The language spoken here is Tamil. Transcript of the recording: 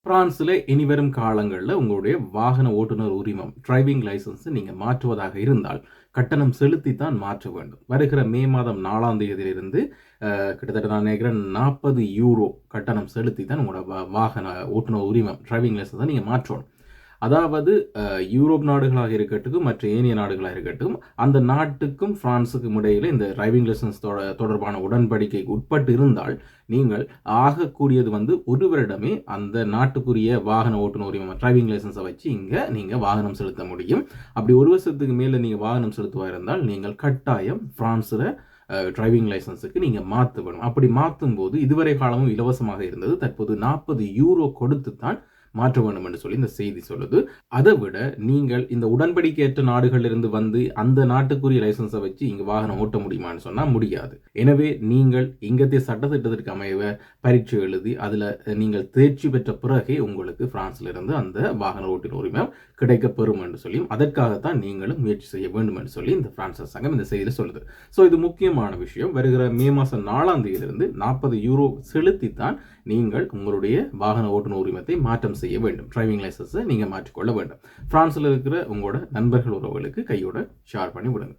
பிரான்ஸ்ல இனிவரும் காலங்களில் உங்களுடைய வாகன ஓட்டுநர் உரிமம் டிரைவிங் லைசன்ஸ் நீங்க மாற்றுவதாக இருந்தால் கட்டணம் செலுத்தித்தான் மாற்ற வேண்டும். வருகிற மே மாதம் 4ஆம் தேதியிலிருந்து கிட்டத்தட்ட நான் நினைக்கிறேன் 40 யூரோ கட்டணம் செலுத்தி தான் உங்களோட வாகன ஓட்டுநர் உரிமம் டிரைவிங் லைசன்ஸை நீங்கள் மாற்றணும். அதாவது யூரோப் நாடுகளாக இருக்கட்டும் மற்ற ஏனைய நாடுகளாக இருக்கட்டும் அந்த நாட்டுக்கும் பிரான்ஸுக்கும் இடையில இந்த டிரைவிங் லைசன்ஸ் தொடர்பான உடன்படிக்கைக்கு உட்பட்டு இருந்தால் நீங்கள் ஆகக்கூடியது ஒரு வருடமே அந்த நாட்டுக்குரிய வாகன ஓட்டுநர் உரிமம் டிரைவிங் லைசன்ஸை வச்சு இங்கே நீங்கள் வாகனம் செலுத்த முடியும். அப்படி ஒரு வருஷத்துக்கு மேலே நீங்கள் வாகனம் செலுத்துவா இருந்தால் நீங்கள் கட்டாயம் பிரான்ஸில் டிரைவிங் லைசன்ஸுக்கு நீங்கள் மாற்ற வேணும். அப்படி மாற்றும் போது இதுவரை காலமும் இலவசமாக இருந்தது, தற்போது 40 யூரோ கொடுத்து தான் மாற்ற வேண்டும் என்று சொல்லி இந்த செய்தி சொல்லுது. அதை விட நீங்கள் இந்த உடன்படிக்கையற்ற நாடுகளிலிருந்து வந்து அந்த நாட்டுக்குரிய லைசன்ஸை வச்சு இங்கு வாகனம் ஓட்ட முடியுமான்னு சொன்னால் முடியாது. எனவே நீங்கள் இங்கத்தைய சட்டத்திட்டத்திற்கு அமைய பரீட்சை எழுதி அதில் நீங்கள் தேர்ச்சி பெற்ற பிறகே உங்களுக்கு பிரான்ஸ்ல இருந்து அந்த வாகன ஓட்டுநர் உரிமம் கிடைக்க பெறும் என்று சொல்லியும் அதற்காகத்தான் நீங்களும் முயற்சி செய்ய வேண்டும் என்று சொல்லி இந்த பிரான்ஸ் அரசாங்கம் இந்த செய்தியில் சொல்லுது. ஸோ இது முக்கியமான விஷயம். வருகிற மே மாதம் 4ஆம் தேதியிலிருந்து 40 யூரோ செலுத்தித்தான் நீங்கள் உங்களுடைய வாகன ஓட்டுநர் உரிமத்தை மாற்றம் செய்ய வேண்டும். டிரைவிங் லைசன்ஸை நீங்கள் மாற்றிக்கொள்ள வேண்டும். பிரான்ஸில் இருக்கிற உங்களோட நண்பர்கள் உறவுகளுக்கு கையோட ஷேர் பண்ணி விடுங்க.